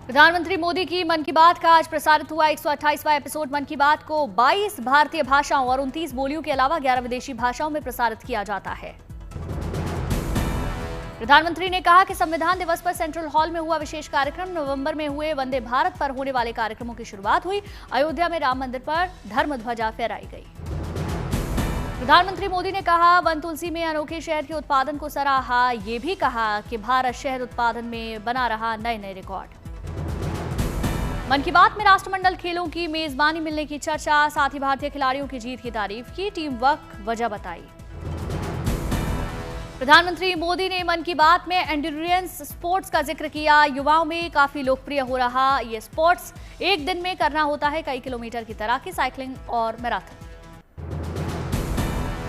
प्रधानमंत्री मोदी की मन की बात का आज प्रसारित हुआ 128वां एपिसोड। मन की बात को 22 भारतीय भाषाओं और 29 बोलियों के अलावा 11 विदेशी भाषाओं में प्रसारित किया जाता है। प्रधानमंत्री ने कहा कि संविधान दिवस पर सेंट्रल हॉल में हुआ विशेष कार्यक्रम। नवंबर में हुए वंदे भारत पर होने वाले कार्यक्रमों की शुरुआत हुई। अयोध्या में राम मंदिर पर धर्म ध्वजा फहराई गई। प्रधानमंत्री मोदी ने कहा, वन तुलसी में अनोखे शहद के उत्पादन को सराहा। ये भी कहा कि भारत शहद उत्पादन में बना रहा नए नए रिकॉर्ड। मन की बात में राष्ट्रमंडल खेलों की मेजबानी मिलने की चर्चा, साथ ही भारतीय खिलाड़ियों की जीत की तारीफ की, टीम वर्क वजह बताई। प्रधानमंत्री मोदी ने मन की बात में एंड्योरेंस स्पोर्ट्स का जिक्र किया। युवाओं में काफी लोकप्रिय हो रहा ये स्पोर्ट्स एक दिन में करना होता है कई किलोमीटर की तैराकी, साइकिलिंग और मैराथन।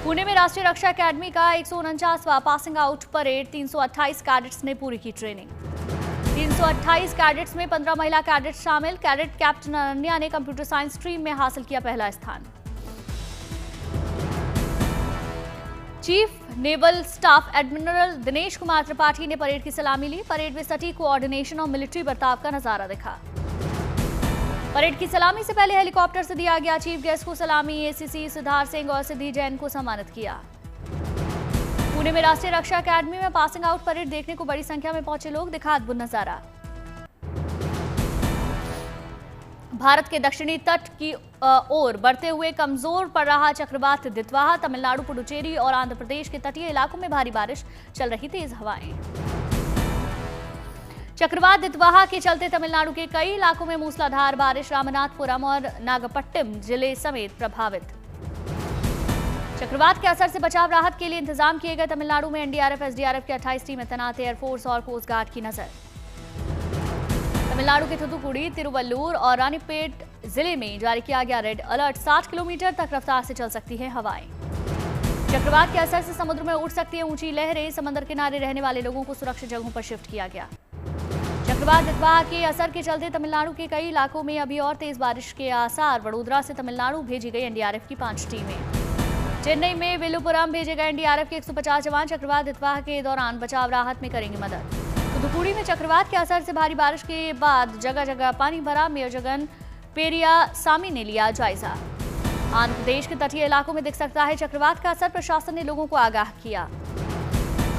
पुणे में राष्ट्रीय रक्षा अकादमी का 149वां पासिंग आउट परेड, 328 कैडेट्स ने पूरी की ट्रेनिंग। 328 कैडेट्स में 15 महिला कैडेट्स शामिल। कैडेट कैप्टन अनन्या ने कंप्यूटर साइंस स्ट्रीम में हासिल किया पहला स्थान। Chief naval staff admiral Dinesh Kumar Tripathi ने परेड की सलामी ली। परेड में सटीक कोऑर्डिनेशन और मिलिट्री बर्ताव का नजारा दिखा। परेड की सलामी से पहले हेलीकॉप्टर से दिया गया चीफ गेस्ट को सलामी। एसीसी सिद्धार्थ सिंह और सिद्धि जैन को सम्मानित किया। पुणे में राष्ट्रीय रक्षा अकादमी में पासिंग आउट परेड देखने को बड़ी संख्या में पहुंचे लोग, दिखा अद्भुत नजारा। भारत के दक्षिणी तट की ओर बढ़ते हुए कमजोर पड़ रहा चक्रवात दितवाहा, तमिलनाडु, पुडुचेरी और आंध्र प्रदेश के तटीय इलाकों में भारी बारिश, चल रही तेज हवाएं। चक्रवात दितवाहा के चलते तमिलनाडु के कई इलाकों में मूसलाधार बारिश, रामनाथपुरम और नागपट्टिनम जिले समेत प्रभावित। चक्रवात के असर से बचाव राहत के लिए इंतजाम किए गए। तमिलनाडु में एनडीआरएफ एसडीआरएफ की 28 टीमें तैनात, एयरफोर्स और कोस्ट गार्ड की नजर। तमिलनाडु के थुथुकुडी, तिरुवल्लुर और रानीपेट जिले में जारी किया गया रेड अलर्ट। 60 किलोमीटर तक रफ्तार से चल सकती है हवाएं। चक्रवात के असर से समुद्र में उठ सकती है ऊंची लहरें। समंदर किनारे रहने वाले लोगों को सुरक्षित जगहों पर शिफ्ट किया गया। चक्रवात दितवाहा के असर के चलते तमिलनाडु के कई इलाकों में अभी और तेज बारिश के आसार। वडोदरा से तमिलनाडु भेजी गई एनडीआरएफ की 5 टीमें। चेन्नई में विलुपुरम भेजे गए एनडीआरएफ के 150 जवान चक्रवात दितवाहा के दौरान बचाव राहत में करेंगे मदद। थुथुकुडी में चक्रवात के असर से भारी बारिश के बाद जगह जगह पानी भरा। मेयर जगन पेरिया सामी ने लिया जायजा। आंध्र प्रदेश के तटीय इलाकों में दिख सकता है चक्रवात का असर, प्रशासन ने लोगों को आगाह किया।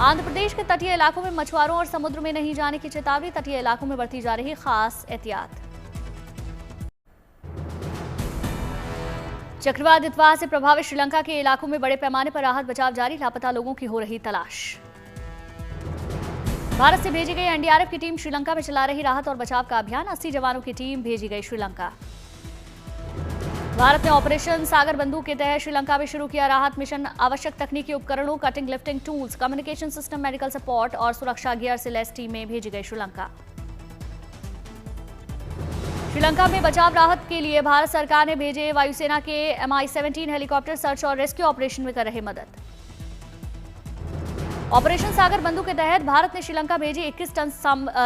आंध्र प्रदेश के तटीय इलाकों में मछुआरों और समुद्र में नहीं जाने की चेतावनी, तटीय इलाकों में बरती जा रही खास एहतियात। चक्रवात दितवाहा से प्रभावित श्रीलंका के इलाकों में बड़े पैमाने पर राहत बचाव जारी, लापता लोगों की हो रही तलाश। भारत से भेजी गई एनडीआरएफ की टीम श्रीलंका में चला रही राहत और बचाव का अभियान। 80 जवानों की टीम भेजी गई श्रीलंका। भारत ने ऑपरेशन सागर बंदूक के तहत श्रीलंका में शुरू किया राहत मिशन। आवश्यक तकनीकी उपकरणों, cutting lifting tools, communication system, medical support और सुरक्षा गियर से लैस टीमें भेजी गई श्रीलंका। श्रीलंका में बचाव राहत के लिए भारत सरकार ने भेजे वायुसेना के MI-17 हेलीकॉप्टर सर्च और रेस्क्यू ऑपरेशन में कर रहे मदद। ऑपरेशन सागर बंदूक के तहत भारत ने श्रीलंका भेजी 21 टन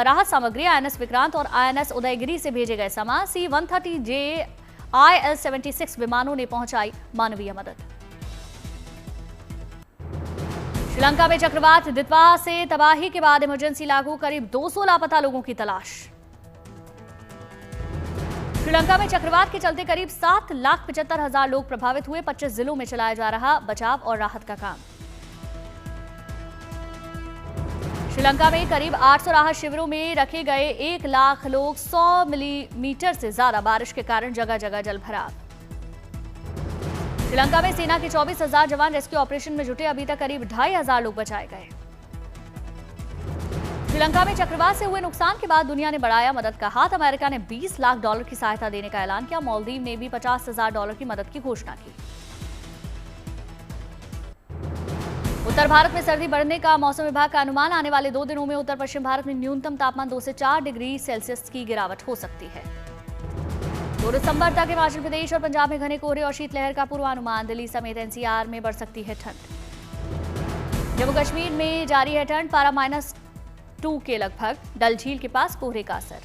राहत सामग्री। INS विक्रांत और INS उदयगिरी से भेजे गए सामान। C-130J IL-76 विमानों ने पहुंचाई मानवीय मदद। श्रीलंका में चक्रवात दितवाहा से तबाही के बाद इमरजेंसी लागू, करीब 200 लापता लोगों की तलाश। श्रीलंका में चक्रवात के चलते करीब 7,75,000 लोग प्रभावित हुए। 25 जिलों में चलाया जा रहा बचाव और राहत का काम। श्रीलंका में करीब 800 राहत शिविरों में रखे गए 1 लाख लोग। 100 मिलीमीटर से ज्यादा बारिश के कारण जगह जगह जलभराव। श्रीलंका में सेना के 24,000 जवान रेस्क्यू ऑपरेशन में जुटे। अभी तक करीब 2,500 लोग बचाए गए। श्रीलंका में चक्रवात से हुए नुकसान के बाद दुनिया ने बढ़ाया मदद का हाथ। अमेरिका ने $20 लाख की सहायता देने का ऐलान किया। मालदीव ने भी $50,000 की मदद की घोषणा की। उत्तर भारत में सर्दी बढ़ने का मौसम विभाग का अनुमान। आने वाले 2 दिनों में उत्तर पश्चिम भारत में न्यूनतम तापमान 2 से 4 डिग्री सेल्सियस की गिरावट हो सकती है। 2 दिसंबर तक हिमाचल प्रदेश और पंजाब में घने कोहरे और शीतलहर का पूर्वानुमान। दिल्ली समेत NCR में बढ़ सकती है ठंड। जम्मू कश्मीर में जारी है ठंड, पारा -2 के लगभग। डल झील के पास कोहरे का असर।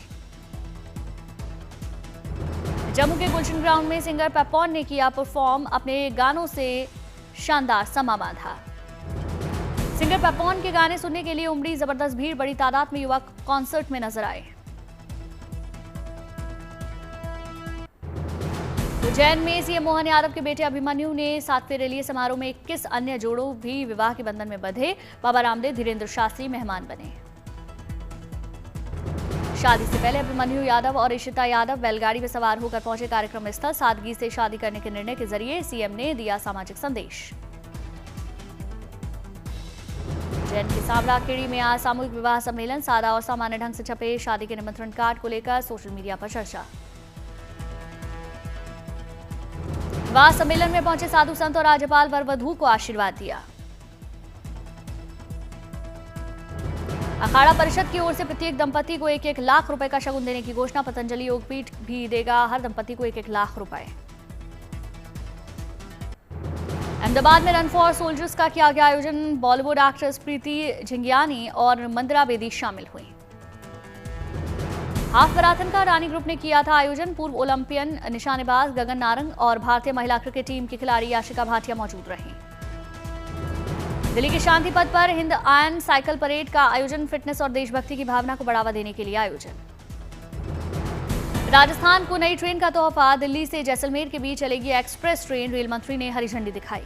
जम्मू के गुलशन ग्राउंड में सिंगर पेपॉन ने किया परफॉर्म। अपने गानों से शानदार समा बांधा। सिंगर पेपॉन के गाने सुनने के लिए उमड़ी जबरदस्त भीड़। बड़ी तादाद में युवा कॉन्सर्ट में नजर आए। उज्जैन में सीएम मोहन यादव के बेटे अभिमन्यु ने 7 फेरे लिए। समारोह में 21 अन्य जोड़ों भी विवाह के बंधन में बंधे। बाबा रामदेव, धीरेन्द्र शास्त्री मेहमान बने। शादी से पहले अभिमन्यु यादव और इशिता यादव बैलगाड़ी में सवार होकर पहुंचे कार्यक्रम स्थल। सादगी से शादी करने के निर्णय के जरिए सीएम ने दिया सामाजिक संदेश। उज्जैन के सांवला खेड़ी में आज सामूहिक विवाह सम्मेलन। सादा और सामान्य ढंग से छपे शादी के निमंत्रण कार्ड को लेकर सोशल मीडिया पर चर्चा। विवाह सम्मेलन में पहुंचे साधु संत और राज्यपाल वर वधू को आशीर्वाद दिया। अखाड़ा परिषद की ओर से प्रत्येक दंपति को 1-1 लाख रुपए का शगुन देने की घोषणा। पतंजलि योगपीठ भी देगा हर दंपति को 1-1 लाख रुपए। अहमदाबाद में रन फॉर सोल्जर्स का किया गया आयोजन। बॉलीवुड एक्ट्रेस प्रीति झिंगियानी और मंदिरा बेदी शामिल हुई। हाफ मैराथन का रानी ग्रुप ने किया था आयोजन। पूर्व ओलंपियन निशानेबाज गगन नारंग और भारतीय महिला क्रिकेट टीम की खिलाड़ी याशिका भाटिया मौजूद रहीं। दिल्ली के शांति पथ पर हिंद आयन साइकिल परेड का आयोजन। फिटनेस और देशभक्ति की भावना को बढ़ावा देने के लिए आयोजन। राजस्थान को नई ट्रेन का तोहफा। दिल्ली से जैसलमेर के बीच चलेगी एक्सप्रेस ट्रेन। रेल मंत्री ने हरी झंडी दिखाई।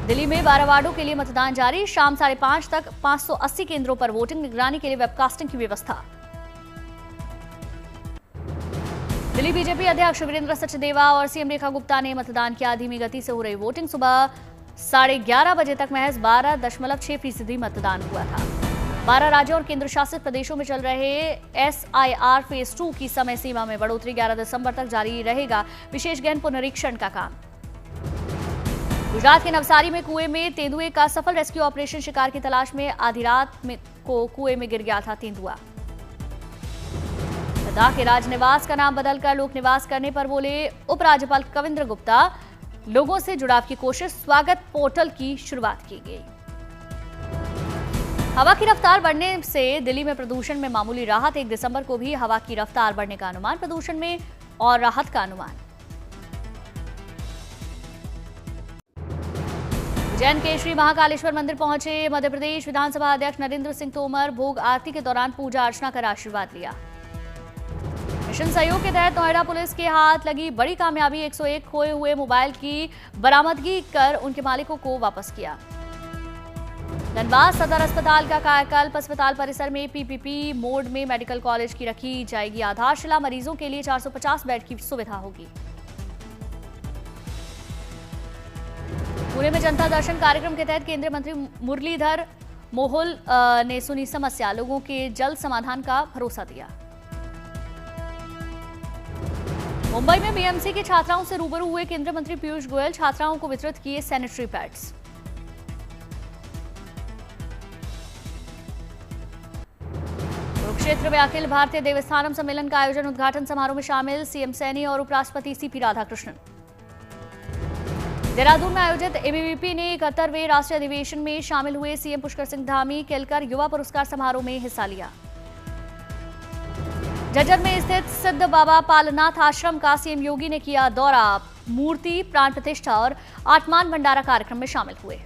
दिल्ली में 12 वार्डों के लिए मतदान जारी। शाम 5:30 तक 580 केंद्रों पर वोटिंग। निगरानी के लिए वेबकास्टिंग की व्यवस्था। दिल्ली बीजेपी अध्यक्ष वीरेंद्र सचदेवा और सीएम रेखा गुप्ता ने मतदान किया। धीमी गति से हो रही वोटिंग। सुबह 11:30 बजे तक महज 12.6% मतदान हुआ था। 12 राज्यों और केंद्र शासित प्रदेशों में चल रहे SIR फेज 2 की समय सीमा में बढ़ोतरी। 11 दिसंबर तक जारी रहेगा विशेष गहन पुनरीक्षण का काम। गुजरात के नवसारी में कुएं में तेंदुए का सफल रेस्क्यू ऑपरेशन। शिकार की तलाश में आधी रात में कुएं में गिर गया था तेंदुआ। लद्दाख के राजनिवास का नाम बदलकर लोक निवास करने पर बोले उपराज्यपाल कविंद्र गुप्ता। लोगों से जुड़ाव की कोशिश। स्वागत पोर्टल की शुरुआत की गई। हवा की रफ्तार बढ़ने से दिल्ली में प्रदूषण में मामूली राहत। 1 दिसंबर को भी हवा की रफ्तार बढ़ने का अनुमान। प्रदूषण में और राहत का अनुमान। उज्जैन के श्री महाकालेश्वर मंदिर पहुंचे मध्य प्रदेश विधानसभा अध्यक्ष नरेंद्र सिंह तोमर। भोग आरती के दौरान पूजा अर्चना कर आशीर्वाद लिया। मिशन सहयोग के तहत नोएडा पुलिस के हाथ लगी बड़ी कामयाबी। 101 खोए हुए मोबाइल की बरामदगी कर उनके मालिकों को वापस किया। धनबाद सदर अस्पताल का कायाकल्प। अस्पताल परिसर में PPP मोड में मेडिकल कॉलेज की रखी जाएगी आधारशिला। मरीजों के लिए 450 बेड की सुविधा होगी। पुणे में जनता दर्शन कार्यक्रम के तहत केंद्रीय मंत्री मुरलीधर मोहोल ने सुनी समस्या। लोगों के जल्द समाधान का भरोसा दिया। मुंबई में BMC की छात्राओं से रूबरू हुए केंद्रीय मंत्री पीयूष गोयल। छात्राओं को वितरित किए सैनिटरी पैड्स। कुरुक्षेत्र में अखिल भारतीय देवस्थानम सम्मेलन का आयोजन। उद्घाटन समारोह में शामिल सीएम सैनी और उपराष्ट्रपति CP राधाकृष्णन। देहरादून में आयोजित ABVP ने 71वें राष्ट्रीय अधिवेशन में शामिल हुए। सीएम पुष्कर सिंह धामी केलकर युवा पुरस्कार समारोह में हिस्सा लिया। झज्जर में स्थित सिद्ध बाबा पालनाथ आश्रम का सीएम योगी ने किया दौरा। मूर्ति प्राण प्रतिष्ठा और आत्मान भंडारा कार्यक्रम में शामिल हुए।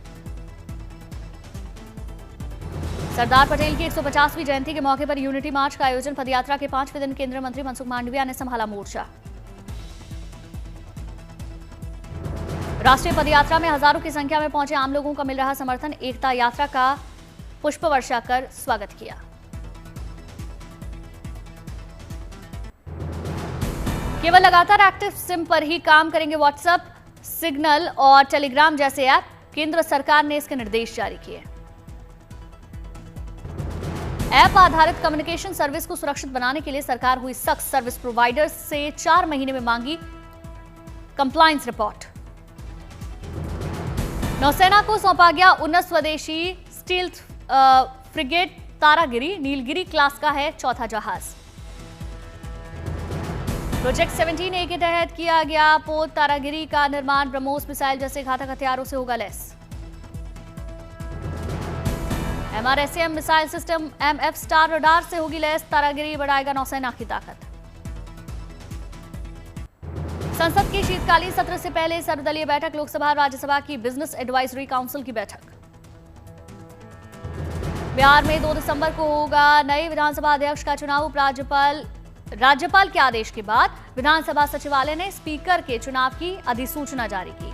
सरदार पटेल की 150वीं जयंती के मौके पर यूनिटी मार्च का आयोजन। पदयात्रा के 5वें दिन केंद्रीय मंत्री मनसुख मांडविया ने संभाला मोर्चा। राष्ट्रीय पदयात्रा में हजारों की संख्या में पहुंचे आम लोगों का मिल रहा समर्थन। एकता यात्रा का पुष्प वर्षा कर स्वागत किया। केवल लगातार एक्टिव सिम पर ही काम करेंगे व्हाट्सएप, सिग्नल और टेलीग्राम जैसे ऐप। केंद्र सरकार ने इसके निर्देश जारी किए। ऐप आधारित कम्युनिकेशन सर्विस को सुरक्षित बनाने के लिए सरकार हुई सख्त। सर्विस प्रोवाइडर्स से 4 महीने में मांगी कंप्लायंस रिपोर्ट। नौसेना को सौंपा गया 19 स्वदेशी stealth frigate Taragiri. Nilgiri class का है चौथा जहाज। प्रोजेक्ट 17A के तहत किया गया पोत तारागिरी का निर्माण। ब्रह्मोस मिसाइल जैसे घातक हथियारों से होगा lace. MRSAM missile system MF star radar से होगी लैस। तारागिरी बढ़ाएगा नौसेना की ताकत। संसद के शीतकालीन सत्र से पहले सर्वदलीय बैठक। लोकसभा और राज्यसभा की बिजनेस एडवाइजरी काउंसिल की बैठक। बिहार में 2 दिसंबर को होगा नए विधानसभा अध्यक्ष का चुनाव। उपराज्यपाल राज्यपाल के आदेश के बाद विधानसभा सचिवालय ने स्पीकर के चुनाव की अधिसूचना जारी की।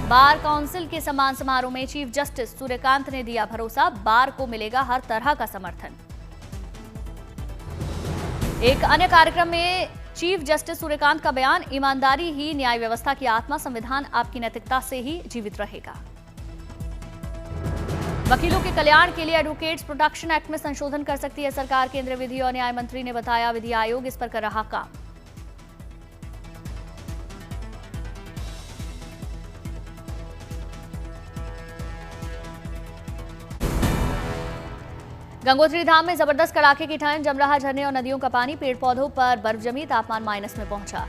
बार काउंसिल के सम्मान समारोह में चीफ जस्टिस सूर्यकांत ने दिया भरोसा, बार को मिलेगा हर तरह का समर्थन। एक अन्य कार्यक्रम में चीफ जस्टिस सूर्यकांत का बयान, ईमानदारी ही न्याय व्यवस्था की आत्मा, संविधान आपकी नैतिकता से ही जीवित रहेगा। वकीलों के कल्याण के लिए एडवोकेट्स प्रोटेक्शन एक्ट में संशोधन कर सकती है सरकार, केंद्रीय विधि और न्याय मंत्री ने बताया, विधि आयोग इस पर कर रहा काम। गंगोत्री धाम में जबरदस्त कड़ाके की ठंड, जम रहा झरने और नदियों का पानी, पेड़ पौधों पर बर्फ जमी, तापमान माइनस में पहुंचा।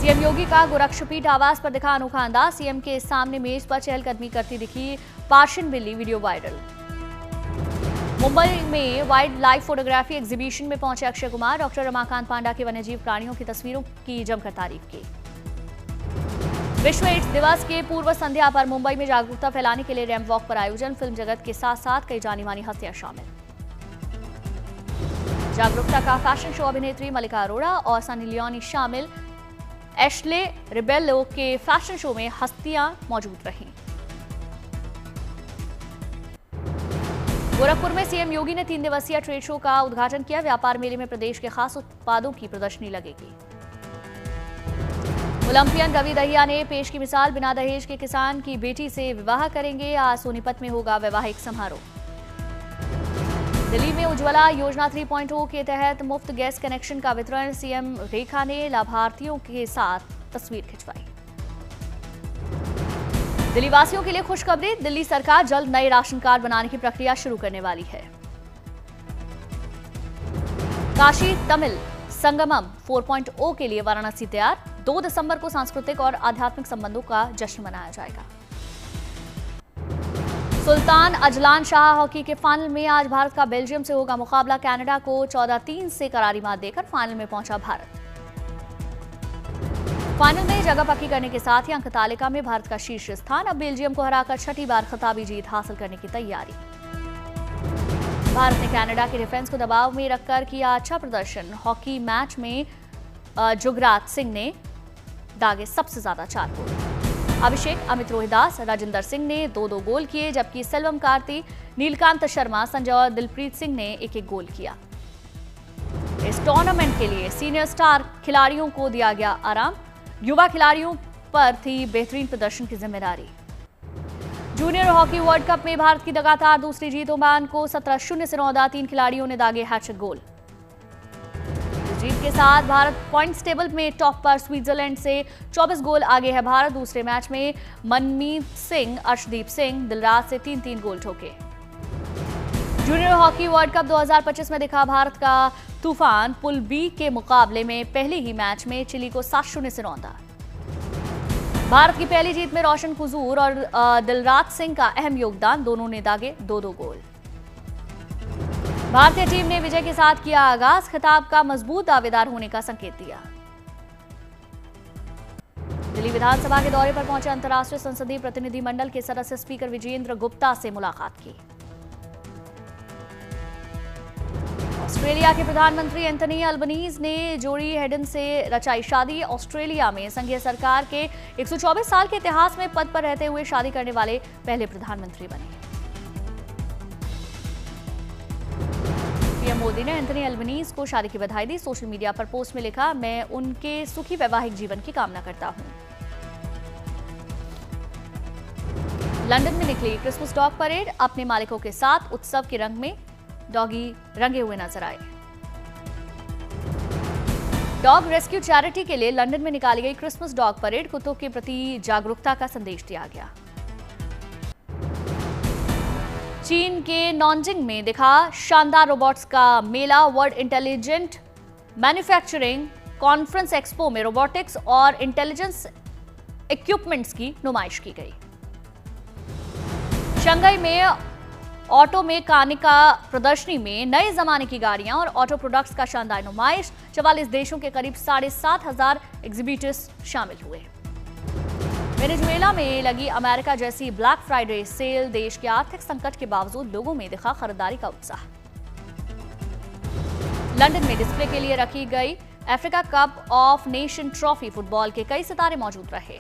सीएम योगी का गोरक्षपीठ आवास पर दिखा अनोखा अंदाज, सीएम के सामने मेज पर चहलकदमी करती दिखी पार्शियन बिल्ली, वीडियो वायरल। मुंबई में वाइल्ड लाइफ फोटोग्राफी एग्जीबिशन में पहुंचे अक्षय कुमार, डॉक्टर रमाकांत पांडा की वन्यजीव प्राणियों की तस्वीरों की जमकर तारीफ की। विश्व एड्स दिवस के पूर्व संध्या पर मुंबई में जागरूकता फैलाने के लिए रैंप वॉक पर आयोजन, फिल्म जगत के साथ साथ कई जानी मानी हस्तियां शामिल। जागरूकता का फैशन शो, अभिनेत्री मलिका अरोड़ा और सनी लियोनी शामिल। एशले रिबेलो के फैशन शो में हस्तियां मौजूद रहीं। गोरखपुर में सीएम योगी ने 3 दिवसीय ट्रेड शो का उद्घाटन किया, व्यापार मेले में प्रदेश के खास उत्पादों की प्रदर्शनी लगेगी। ओलंपियन रवि दहिया ने पेश की मिसाल, बिना दहेज के किसान की बेटी से विवाह करेंगे, आज सोनीपत में होगा वैवाहिक समारोह। दिल्ली में उज्ज्वला योजना 3.0 के तहत मुफ्त गैस कनेक्शन का वितरण, सीएम रेखा ने लाभार्थियों के साथ तस्वीर खिंचवाई। दिल्ली वासियों के लिए खुशखबरी, दिल्ली सरकार जल्द नए राशन कार्ड बनाने की प्रक्रिया शुरू करने वाली है। काशी तमिल संगमम 4.0 के लिए वाराणसी तैयार, 2 दिसंबर को सांस्कृतिक और आध्यात्मिक संबंधों का जश्न मनाया जाएगा। सुल्तान अजलान शाह हॉकी के फाइनल में आज भारत का बेल्जियम से होगा मुकाबला, कनाडा को 14-3 से करारी मात देकर फाइनल में पहुंचा भारत। फाइनल में जगह पक्की करने के साथ ही अंक तालिका में भारत का शीर्ष स्थान, अब बेल्जियम को हराकर छठी बार खिताबी जीत हासिल करने की तैयारी। भारत ने कनाडा के डिफेंस को दबाव में रखकर किया अच्छा प्रदर्शन, हॉकी मैच में जुगराज सिंह ने दागे सबसे ज्यादा 4 गोल। अभिषेक, अमित रोहिदास, राजिंदर सिंह ने 2-2 गोल किए, जबकि सेल्वम कार्ती, नीलकांत शर्मा, संजय और दिलप्रीत सिंह ने 1-1 गोल किया। इस टूर्नामेंट के लिए सीनियर स्टार खिलाड़ियों को दिया गया आराम, युवा खिलाड़ियों पर थी बेहतरीन प्रदर्शन की जिम्मेदारी। जूनियर हॉकी वर्ल्ड कप में भारत की लगातार दूसरी जीत, ओमान को 17-0 से रौंदा, 3 खिलाड़ियों ने दागे हैट्रिक गोल। जीत के साथ भारत पॉइंट्स टेबल में टॉप पर, स्विट्जरलैंड से 24 गोल आगे है भारत। दूसरे मैच में मनमीत सिंह, अर्शदीप सिंह, दिलराज से 3-3 गोल ठोके। जूनियर हॉकी वर्ल्ड कप 2025 में दिखा भारत का तूफान, पुल बी के मुकाबले में पहले ही मैच में चिली को 7-0 से रौंदा। भारत की पहली जीत में रोशन कुजूर और दिलराज सिंह का अहम योगदान, दोनों ने दागे 2-2 गोल। भारतीय टीम ने विजय के साथ किया आगाज, खिताब का मजबूत दावेदार होने का संकेत दिया। दिल्ली विधानसभा के दौरे पर पहुंचे अंतर्राष्ट्रीय संसदीय प्रतिनिधिमंडल के सदस्य स्पीकर विजेंद्र गुप्ता से मुलाकात की। ऑस्ट्रेलिया के प्रधानमंत्री एंथनी अल्बनीज ने जोडी हेडन से रचाई शादी। ऑस्ट्रेलिया में संघीय सरकार के 124 साल के इतिहास में पद पर रहते हुए शादी करने वाले पहले प्रधानमंत्री बने। पीएम मोदी ने एंथनी अल्बनीज को शादी की बधाई दी। सोशल मीडिया पर पोस्ट में लिखा, मैं उनके सुखी वैवाहिक जीवन की कामना करता हूं। लंदन में निकली क्रिसमस डॉग परेड, अपने मालिकों के साथ उत्सव के रंग में डॉगी रंगे हुए नजर आए। डॉग रेस्क्यू चैरिटी के लिए लंदन में निकाली गई क्रिसमस डॉग परेड, कुत्तों के प्रति जागरूकता का संदेश दिया गया। चीन के नॉनजिंग में दिखा शानदार रोबोट्स का मेला। World intelligent manufacturing conference expo में रोबोटिक्स और इंटेलिजेंस इक्विपमेंट्स की नुमाइश की गई। शंघाई में ऑटो मेकानिका प्रदर्शनी में नए जमाने की गाड़ियां और ऑटो प्रोडक्ट्स का शानदार नुमाइश। 44 देशों के करीब 7,500 एग्जीबिटर्स शामिल हुए। वेनेजुएला में लगी अमेरिका जैसी ब्लैक फ्राइडे सेल, देश के आर्थिक संकट के बावजूद लोगों में दिखा खरीदारी का उत्साह। लंदन में डिस्प्ले के लिए रखी गई Africa cup of nation trophy football के कई सितारे मौजूद रहे।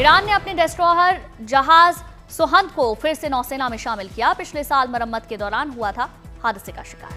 ईरान ने अपने डेस्ट्रॉयर जहाज सुहंद को फिर से नौसेना में शामिल किया। पिछले साल मरम्मत के दौरान हुआ था हादसे का शिकार।